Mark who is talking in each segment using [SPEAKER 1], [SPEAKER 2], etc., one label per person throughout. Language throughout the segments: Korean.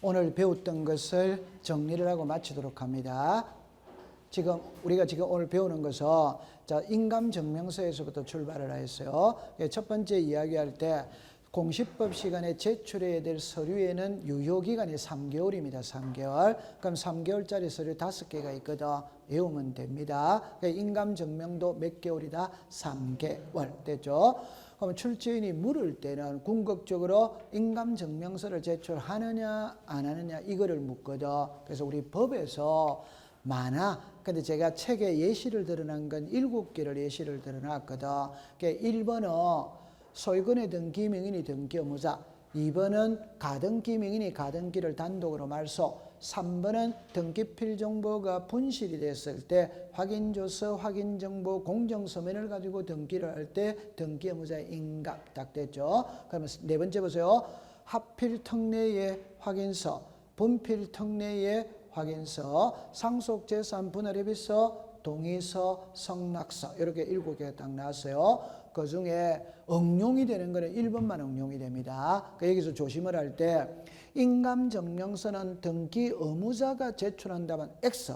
[SPEAKER 1] 오늘 배웠던 것을 정리를 하고 마치도록 합니다. 우리가 오늘 배우는 것은 인감증명서에서부터 출발을 했어요. 첫 번째 이야기할 때 공시법 시간에 제출해야 될 서류에는 유효기간이 3개월입니다. 3개월. 그럼 3개월짜리 서류 5개가 있거든. 외우면 됩니다. 인감증명도 몇 개월이다? 3개월. 됐죠? 그럼 출제인이 물을 때는 궁극적으로 인감증명서를 제출하느냐 안 하느냐 이거를 묻거든. 그래서 우리 법에서 많아. 근데 제가 책에 예시를 드러난 건 7개를 예시를 드러놨거든. 1번은 소유권의 등기 명인이 등기 의무자, 2번은 가등기 명인이 가등기를 단독으로 말소, 3번은 등기 필정보가 분실이 됐을 때 확인조서, 확인정보, 공정서면을 가지고 등기를 할 때 등기 의무자의 인감 딱 됐죠. 그러면 네 번째 보세요. 합필특례의 확인서, 분필특례의 확인서, 상속재산 분할협의서, 동의서, 성낙서 이렇게 7개가 딱 나왔어요. 그 중에 응용이 되는 거는 1번만 응용이 됩니다. 여기서 조심을 할 때 인감증명서는 등기 의무자가 제출한다면 X,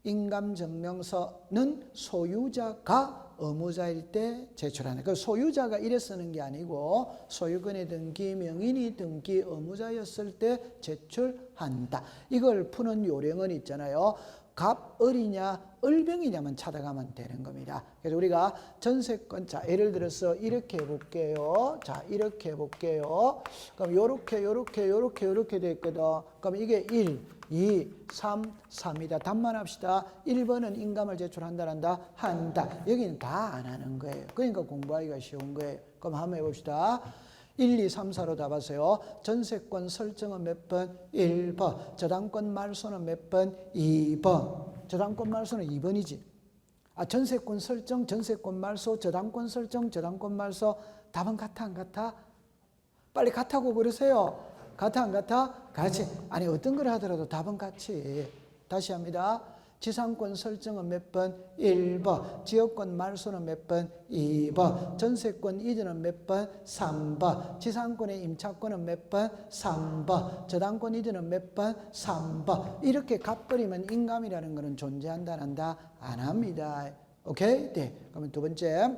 [SPEAKER 1] 인감증명서는 소유자가 의무자일 때 제출하는. 그 소유자가 이래 쓰는 게 아니고 소유권의 등기 명인이 등기 의무자였을 때 제출한다. 이걸 푸는 요령은 있잖아요. 갑을이냐 을병이냐만 찾아가면 되는 겁니다. 그래서 우리가 전세권, 자 예를 들어서 이렇게 해볼게요. 자 이렇게 해볼게요. 그럼 요렇게 돼 있거든. 그럼 이게 1, 2, 3, 3이다. 답만 합시다. 1번은 인감을 제출한다. 한다. 여기는 다 안 하는 거예요. 그러니까 공부하기가 쉬운 거예요. 그럼 한번 해봅시다. 1, 2, 3, 4로 답하세요. 전세권 설정은 몇 번? 1번. 저당권 말소는 몇 번? 2번. 저당권 말소는 2번이지. 전세권 설정, 전세권 말소, 저당권 설정, 저당권 말소. 답은 같아, 안 같아? 빨리 같다고 그러세요. 같아, 안 같아? 같이. 아니, 어떤 걸 하더라도 답은 같이. 다시 합니다. 지상권 설정은 몇 번? 1번. 지역권 말소는 몇 번? 2번. 전세권 이전은 몇 번? 3번. 지상권의 임차권은 몇 번? 3번. 저당권 이전은 몇 번? 3번. 이렇게 갚버리면 인감이라는 것은 존재한다, 안 한다? 안 합니다. 오케이? 네. 그러면 두 번째.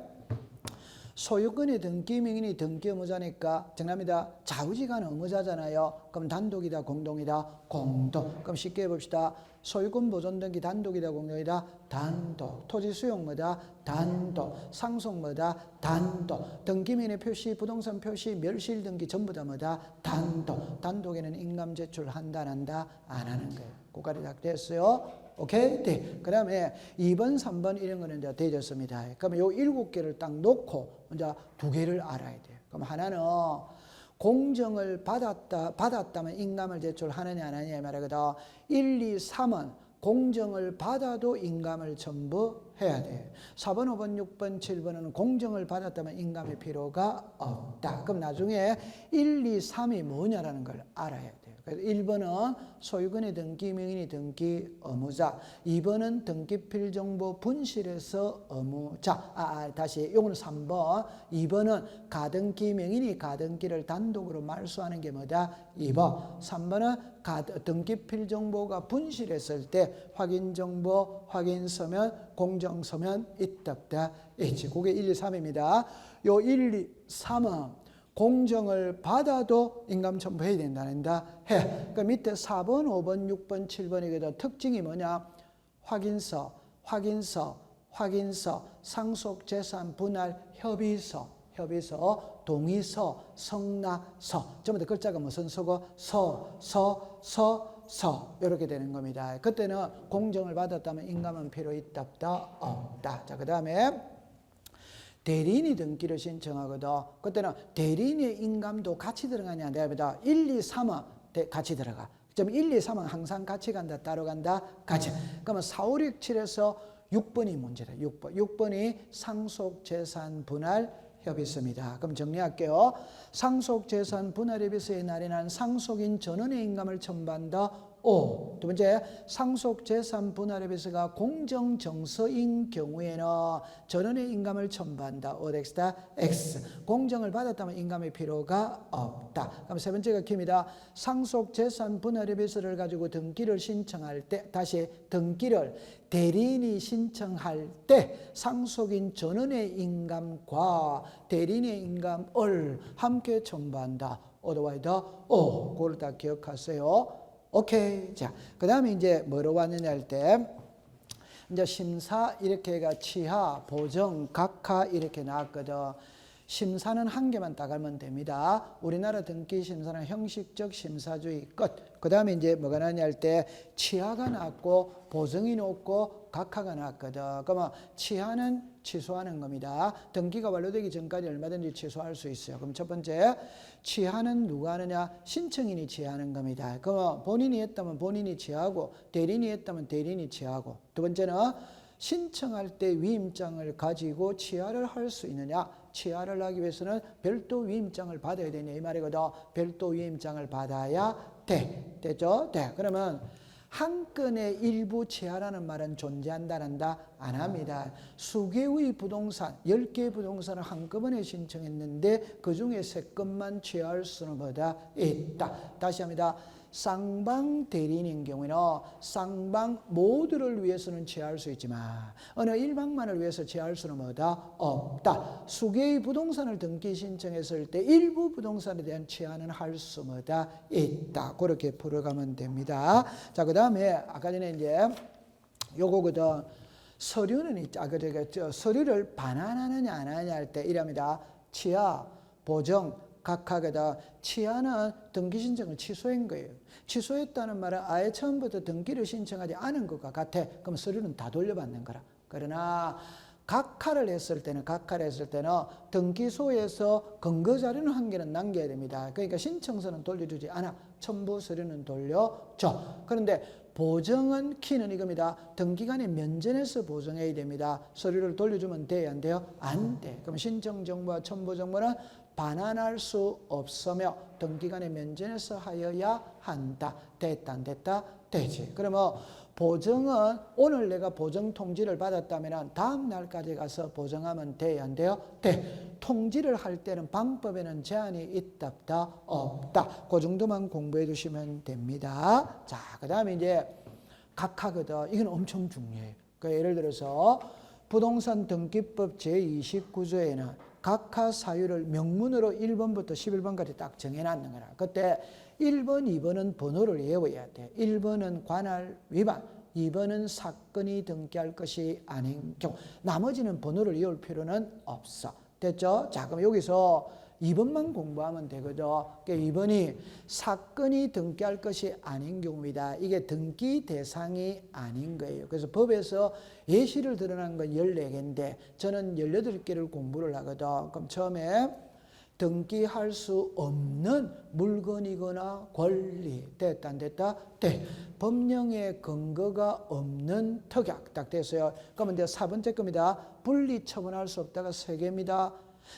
[SPEAKER 1] 소유권의 등기 명인이 등기 의무자니까 정답입니다. 좌우지간 의무자잖아요. 그럼 단독이다, 공동이다? 공동. 그럼 쉽게 해봅시다. 소유권 보존 등기 단독이다, 공동이다? 단독. 토지 수용 뭐다? 단독. 상속 뭐다? 단독. 등기면의 표시, 부동산 표시, 멸실 등기 전부 다 뭐다? 단독. 단독에는 인감 제출한다, 안 한다? 안 하는 거예요. 고가리 딱 됐어요. 오케이? 네. 그 다음에 2번, 3번 이런 거는 이제 되졌습니다. 그러면 요 7개를 딱 놓고 이제 2개를 알아야 돼요. 그럼 하나는 공정을 받았다면 인감을 제출하느냐 안 하느냐 말이거든. 1, 2, 3은 공정을 받아도 인감을 첨부해야 돼. 4번, 5번, 6번, 7번은 공정을 받았다면 인감의 필요가 없다. 그럼 나중에 1, 2, 3이 뭐냐라는 걸 알아야 돼요. 그래서 1번은 소유권의 등기 명인이 등기 의무자, 2번은 등기필정보 분실에서 의무자. 다시 요거는 3번. 2번은 가등기 명인이 가등기를 단독으로 말소하는 게 뭐다? 2번. 3번은 등기필정보가 분실했을 때 확인정보, 확인서면, 공정서면 있다 없다 있지. 그게 1, 2, 3입니다. 요 1, 2, 3은 공정을 받아도 인감 첨부해야 된다. 해. 그 밑에 4번, 5번, 6번, 7번이거든. 특징이 뭐냐? 확인서, 상속재산 분할 협의서, 동의서, 성낙서. 전부 다 글자가 무슨 서고? 서 이렇게 되는 겁니다. 그때는 공정을 받았다면 인감은 필요 있다 없다. 자, 그 다음에 대리인이 등기를 신청하거든. 그때는 대리인의 인감도 같이 들어가냐 안 됩니다. 1, 2, 3은 같이 들어가. 그럼 1, 2, 3은 항상 같이 간다, 따로 간다, 같이. 그러면 4, 5, 6, 7에서 6번이 문제다. 6번이 상속재산 분할 협의서입니다. 그럼 정리할게요. 상속재산 분할협의서에 날인한 상속인 전원의 인감을 첨부한다. O. 두 번째, 상속재산 분할협의서가 공정정서인 경우에는 전원의 인감을 첨부한다. O 덱스다 X. 공정을 받았다면 인감의 필요가 없다. 그럼 세 번째가 킵니다. 상속재산 분할협의서를 가지고 등기를 신청할 때, 다시 등기를 대리인이 신청할 때 상속인 전원의 인감과 대리인의 인감을 함께 첨부한다. otherwise, 그걸 다 기억하세요. 오케이. 자, 그 다음에 이제 뭐로 왔느냐 할 때, 이제 심사 이렇게 해가 취하, 보정, 각하 이렇게 나왔거든. 심사는 한 개만 딱 알면 됩니다. 우리나라 등기 심사는 형식적 심사주의 끝. 그 다음에 이제 뭐가 나냐 할 때, 취하가 나왔고, 보정이 나왔고, 각하가 나왔거든. 그러면 취하는 취소하는 겁니다. 등기가 완료되기 전까지 얼마든지 취소할 수 있어요. 그럼 첫 번째, 취하는 누가 하느냐? 신청인이 취하는 겁니다. 그럼 본인이 했다면 본인이 취하고, 대리인이 했다면 대리인이 취하고. 두 번째는 신청할 때 위임장을 가지고 취하를 할 수 있느냐? 취하를 하기 위해서는 별도 위임장을 받아야 되냐 이 말이거든. 별도 위임장을 받아야 돼. 됐죠? 네. 그러면 한 건의 일부 취하라는 말은 존재한다란다? 안 합니다. 수개의 부동산, 10개의 부동산을 한꺼번에 신청했는데 그 중에 3건만 취하할 수는 뭐다? 있다. 다시 합니다. 쌍방 대리인인 경우에는 쌍방 모두를 위해서는 취하할 수 있지만 어느 일방만을 위해서 취하할 수는 뭐다? 없다. 수개의 부동산을 등기 신청했을 때 일부 부동산에 대한 취하는 할 수 뭐다? 있다. 그렇게 풀어가면 됩니다. 자, 그 다음에 아까 전에 이제 요거거든. 서류는 서류를 반환하느냐 안 하느냐 할 때 이랍니다. 취하, 보정, 각하거든. 취하는 등기 신청을 취소한 거예요. 취소했다는 말은 아예 처음부터 등기를 신청하지 않은 것과 같아. 그럼 서류는 다 돌려받는 거라. 그러나 각하를 했을 때는 등기소에서 근거자료는 한 개는 남겨야 됩니다. 그러니까 신청서는 돌려주지 않아. 첨부 서류는 돌려줘. 그런데 보정은 키는 이겁니다. 등기관에 면전에서 보정해야 됩니다. 서류를 돌려주면 돼요? 안 돼요? 안 돼. 그럼 신청 정보와 첨부 정보는 반환할 수 없으며 등기관의 면전에서 하여야 한다. 됐다 안 됐다? 되지. 그러면 보정은 오늘 내가 보정 통지를 받았다면 다음 날까지 가서 보정하면 돼요? 안 돼요? 돼. 통지를 할 때는 방법에는 제한이 있다 없다. 그 정도만 공부해 두시면 됩니다. 자, 그 다음에 이제 각하거든. 이건 엄청 중요해요. 그러니까 예를 들어서 부동산 등기법 제29조에는 각하 사유를 명문으로 1번부터 11번까지 딱 정해놨는 거라. 그때 1번, 2번은 번호를 외워야 돼. 1번은 관할 위반, 2번은 사건이 등기할 것이 아닌 경우. 나머지는 번호를 외울 필요는 없어. 됐죠? 자, 그럼 여기서 2번만 공부하면 되거든. 그러니까 2번이 사건이 등기할 것이 아닌 경우이다. 이게 등기 대상이 아닌 거예요. 그래서 법에서 예시를 드러난 건 14개인데 저는 18개를 공부를 하거든. 그럼 처음에 등기할 수 없는 물건이거나 권리. 됐다 안 됐다? 돼. 법령의 근거가 없는 특약. 딱 됐어요. 그러면 이제 4번째 겁니다. 분리 처분할 수 없다가 3개입니다.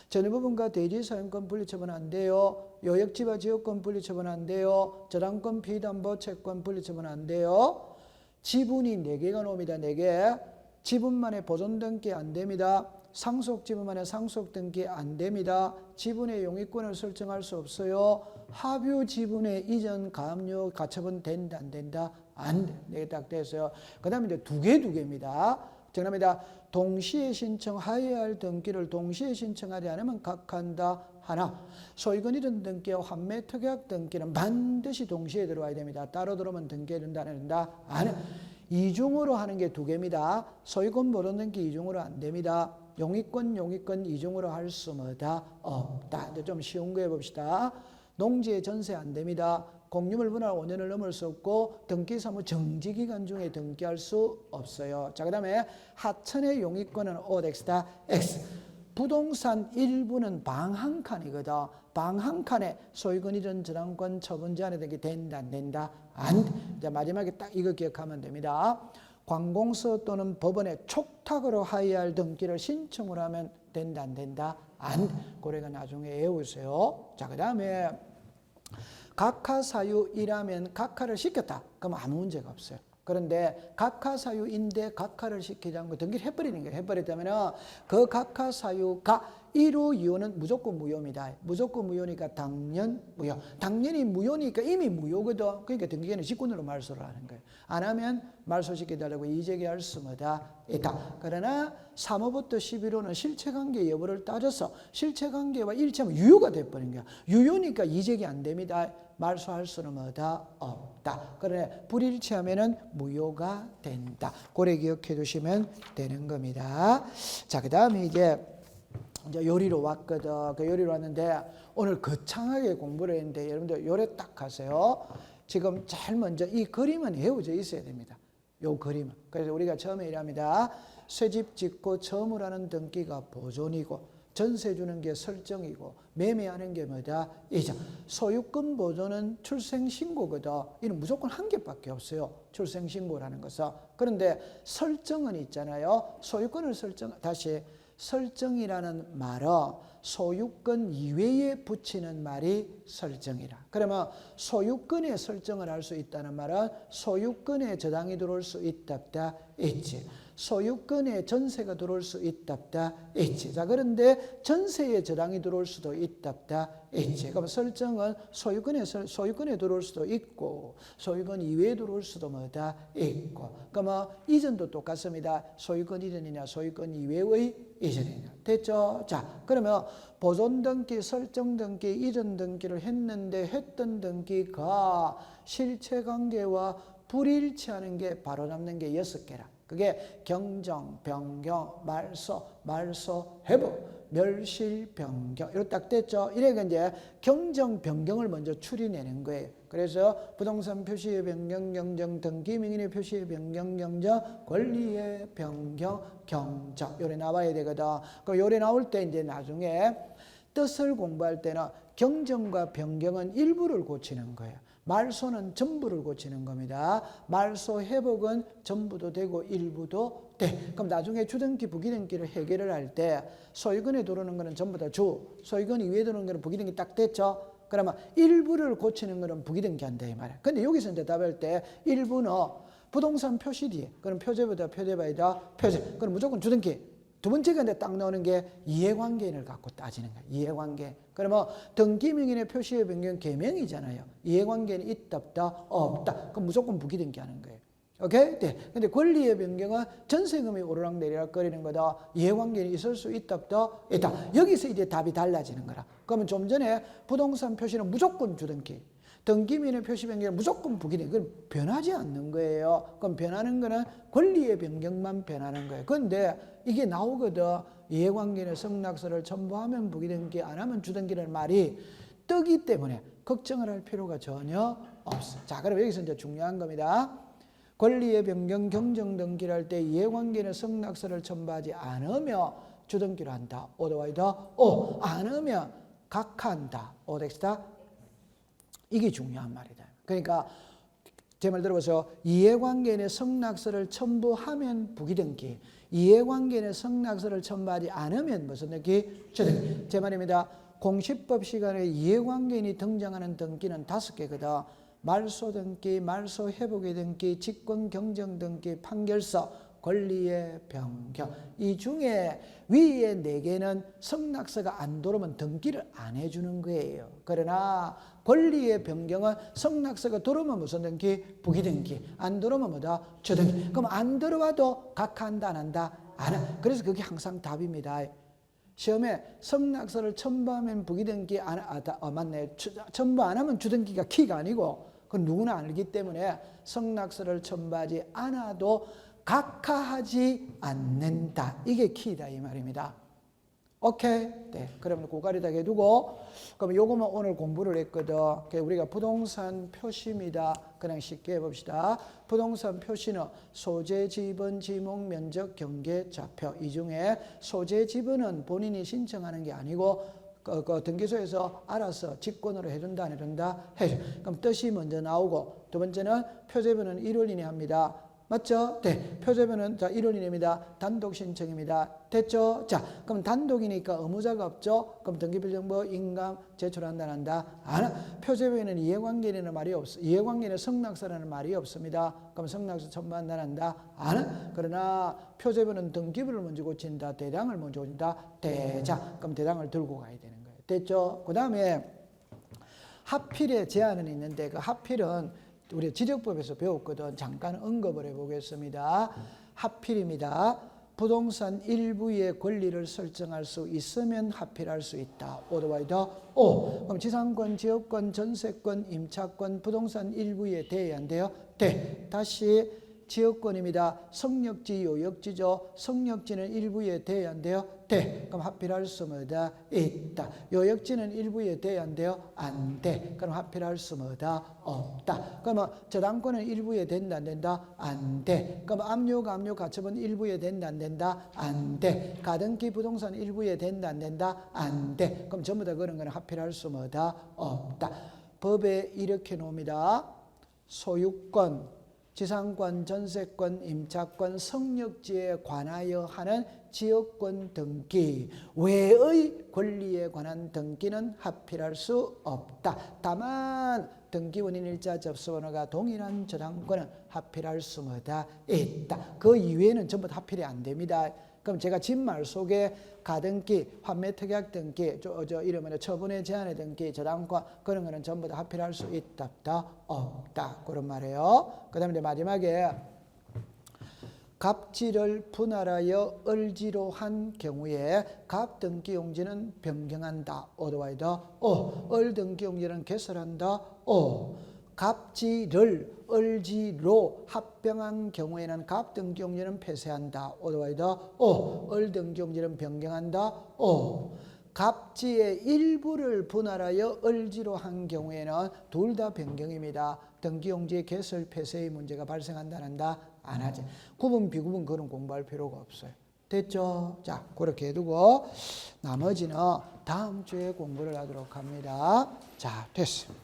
[SPEAKER 1] 전유부분과 대지사용권 분리처분 안 돼요. 요역지와 지역권 분리처분 안 돼요. 저당권 피담보 채권 분리처분 안 돼요. 지분이 4개가 나옵니다. 4개. 지분만의 보존 등기 안 됩니다. 상속 지분만의 상속 등기 안 됩니다. 지분의 용익권을 설정할 수 없어요. 합유 지분의 이전 가압류 가처분 된다 안 된다? 안 돼. 네, 딱 됐어요. 그 다음에 이제 2개입니다. 정답입니다. 동시에 신청하여야 할 등기를 동시에 신청하지 않으면 각한다. 하나. 소유권이든 등기와 환매 특약 등기는 반드시 동시에 들어와야 됩니다. 따로 들어오면 등기해야 된다 안 된다? 안 해. 이중으로 하는 게 2개입니다. 소유권 보존 등기 이중으로 안 됩니다. 용익권 이중으로 할 수 뭐다? 없다. 이제 좀 쉬운 거 해봅시다. 농지의 전세 안 됩니다. 공유물 분할 5년을 넘을 수 없고 등기사무 정지기간 중에 등기할 수 없어요. 자, 그 다음에 하천의 용익권은 OX다 X. 부동산 일부는 방 한 칸이거든. 방 한 칸에 소유권 이전 저당권 처분 제한이 되게 된다 안 된다? 안 돼. 이제 마지막에 딱 이거 기억하면 됩니다. 관공서 또는 법원에 촉탁으로 하여야 할 등기를 신청을 하면 된다 안 된다? 안 돼. 그래가 나중에 외우세요. 자, 그 다음에 각하사유이라면 각하를 시켰다. 그럼 아무 문제가 없어요. 그런데 각하사유인데 각하를 시키지 않고 등기를 해버리는 거예요. 해버렸다면 그 각하사유가 이루이유는 무조건 무효입니다. 무조건 무효니까 당연 무효. 당연히 무효니까 이미 무효거든. 그러니까 등기계는 직권으로 말소를 하는 거예요. 안 하면 말소시켜달라고 이의제기할 수마다 있다. 그러나 3호부터 11호는 실체관계 여부를 따져서 실체관계와 일치하면 유효가 돼버린 거야. 유효니까 이의제기 안 됩니다. 말소할 수는 뭐다? 없다. 그러나 불일치하면은 무효가 된다. 고래 기억해 두시면 되는 겁니다. 자, 그 다음에 이제 요리로 왔거든. 그 요리로 왔는데 오늘 거창하게 공부를 했는데 여러분들 요래 딱 하세요. 지금 제일 먼저 이 그림은 외워져 있어야 됩니다. 요 그림은. 그래서 우리가 처음에 이랍니다. 쇠집 짓고 처음으로 하는 등기가 보존이고 전세 주는 게 설정이고 매매하는 게 뭐다? 이자. 소유권 보존은 출생신고거든. 이는 무조건 한 개밖에 없어요. 출생신고라는 것은. 그런데 설정은 있잖아요. 소유권을 다시 설정이라는 말은 소유권 이외에 붙이는 말이 설정이라. 그러면 소유권에 설정을 할 수 있다는 말은 소유권에 저당이 들어올 수 있답다 있지. 소유권에 전세가 들어올 수 있답다 있지. 자, 그런데 전세에 저당이 들어올 수도 있답다 있지. 그럼 설정은 소유권에 들어올 수도 있고 소유권 이외에 들어올 수도 뭐다 있고. 그러면 이전도 똑같습니다. 소유권 이전이냐 소유권 이외의 이전이냐. 됐죠? 자, 그러면 보존 등기, 설정 등기, 이전 등기를 했는데 했던 등기가 실체관계와 불일치하는 게 바로 잡는 게 6개라. 그게 경정, 변경, 말소, 회복, 멸실, 변경. 이렇게 딱 됐죠. 이래가 이제 경정, 변경을 먼저 추리내는 거예요. 그래서 부동산 표시의 변경, 경정, 등기, 명인의 표시의 변경, 경정, 권리의 변경, 경정. 요래 나와야 되거든. 그럼 요래 나올 때 이제 나중에 뜻을 공부할 때는 경정과 변경은 일부를 고치는 거예요. 말소는 전부를 고치는 겁니다. 말소 회복은 전부도 되고 일부도 돼. 그럼 나중에 주등기, 부기등기를 해결을 할 때 소유권에 들어오는 거는 전부 다 소유권 이외에 들어오는 거는 부기등기 딱 됐죠. 그러면 일부를 고치는 거는 부기등기 한다 이 말이야. 근데 여기서 이제 답할 때 일부는 부동산 표시 뒤에, 그럼 표제보다 표제바이다 표제. 그럼 무조건 주등기. 두 번째가 이제 딱 나오는 게 이해관계인을 갖고 따지는 거야. 이해관계. 그러면 등기명인의 표시의 변경 개명이잖아요. 이해관계는 있다 없다? 없다. 그럼 무조건 부기등기 하는 거예요. 오케이? 네. 근데 권리의 변경은 전세금이 오르락내리락 거리는 거다. 이해관계는 있을 수 있다 없다? 있다. 여기서 이제 답이 달라지는 거라. 그러면 좀 전에 부동산 표시는 무조건 주등기. 등기민의 표시 변경은 무조건 부기등기. 그건 변하지 않는 거예요. 그럼 변하는 거는 권리의 변경만 변하는 거예요. 그런데 이게 나오거든. 이해관계는 성낙서를 첨부하면 부기등기, 안 하면 주등기라는 말이 뜨기 때문에 걱정을 할 필요가 전혀 없어. 자, 그럼 여기서 이제 중요한 겁니다. 권리의 변경, 경정 등기를 할 때 이해관계는 성낙서를 첨부하지 않으며 주등기를 한다. 오더와이더 오. 안 하면 각하한다. 오덱스다. 이게 중요한 말이다. 그러니까 제 말 들어보세요. 이해관계인의 성낙서를 첨부하면 부기등기, 이해관계인의 성낙서를 첨부하지 않으면 무슨 등기? 주등기. 제 말입니다. 공시법 시간에 이해관계인이 등장하는 등기는 5개거든. 말소등기, 말소회복의 등기, 직권경정등기, 판결서, 권리의 변경. 이 중에 위에 4개는 성낙서가 안 들어오면 등기를 안 해주는 거예요. 그러나 권리의 변경은 성낙서가 들어오면 무슨 등기? 부기등기. 안 들어오면 뭐다? 주등기. 그럼 안 들어와도 각하한다 안 한다? 안 해. 그래서 그게 항상 답입니다. 시험에 성낙서를 첨부하면 부기등기 맞네. 첨부 안 하면 주등기가 키가 아니고 그건 누구나 알기 때문에 성낙서를 첨부하지 않아도 각하하지 않는다. 이게 키다 이 말입니다. 오케이? 네. 그러면 고가리다 해두고 그럼 요거만 오늘 공부를 했거든. 우리가 부동산 표시입니다. 그냥 쉽게 해봅시다. 부동산 표시는 소재, 지분, 지목, 면적, 경계, 좌표. 이 중에 소재, 지분은 본인이 신청하는 게 아니고 그 등기소에서 알아서 직권으로 해준다 안 해준다? 해줘. 그럼 뜻이 먼저 나오고 두 번째는 표제분은 1월 이내 합니다. 맞죠? 네. 표제변은 자 1월 이내입니다. 단독 신청입니다. 됐죠? 자, 그럼 단독이니까 의무자가 없죠? 그럼 등기부정보 인감 제출한다 한다? 안 하. 표제변에는 이해관계라는 말이 없어. 이해관계는 성낙서라는 말이 없습니다. 그럼 성낙서 첨부한다 한다? 안 하. 그러나 표제변은 등기부를 먼저 고친다. 대장을 먼저 고친다. 대장. 그럼 대장을 들고 가야 되는 거예요. 됐죠? 그 다음에 하필의 제한은 있는데 그 하필은 우리 지적법에서 배웠거든. 잠깐 언급을 해보겠습니다. 하필입니다. 부동산 일부의 권리를 설정할 수 있으면 하필할 수 있다. 오더와이더 오. 그럼 지상권, 지역권, 전세권, 임차권, 부동산 일부에 대해한대요. 대. 다시 지역권입니다. 성역지, 요역지죠. 성역지는 일부에 대해한대요. 대. 그럼 하필할 수 뭐다? 있다. 요역지는 일부에 대해한대요. 안 돼. 그럼 하필할 수 뭐다? 없다. 그러면 저당권은 일부에 된다 안 된다? 안 돼. 그럼 압류, 감류, 가처분 일부에 된다 안 된다? 안 돼. 가등기 부동산 일부에 된다 안 된다? 안 돼. 그럼 전부 다 그런 거는 하필할 수 뭐다? 없다. 법에 이렇게 놓습니다. 소유권, 지상권, 전세권, 임차권, 성역지에 관하여 하는 지역권 등기 외의 권리에 관한 등기는 하필할 수 없다. 다만 등기원인 일자 접수번호가 동일한 저당권은 하필할 수 있다. 그 이외에는 전부 다 하필이 안 됩니다. 그럼 제가 진말 속에 가등기, 환매특약 등기, 이러면 처분의 제한의 등기, 저당권 그런 거는 전부 다 하필할 수 있다, 없다. 그런 말이에요. 그 다음에 마지막에 갑지를 분할하여 을지로 한 경우에 갑등기용지는 변경한다. 오더와이더 을등기용지는 개설한다. 갑지를 을지로 합병한 경우에는 갑등기용지는 폐쇄한다. 오더와이더 을등기용지는 변경한다. 갑지의 일부를 분할하여 을지로 한 경우에는 둘 다 변경입니다. 등기용지의 개설 폐쇄의 문제가 발생한다 안 하지. 구분 비구분 그런 공부할 필요가 없어요. 됐죠? 자, 그렇게 해두고 나머지는 다음 주에 공부를 하도록 합니다. 자, 됐어요.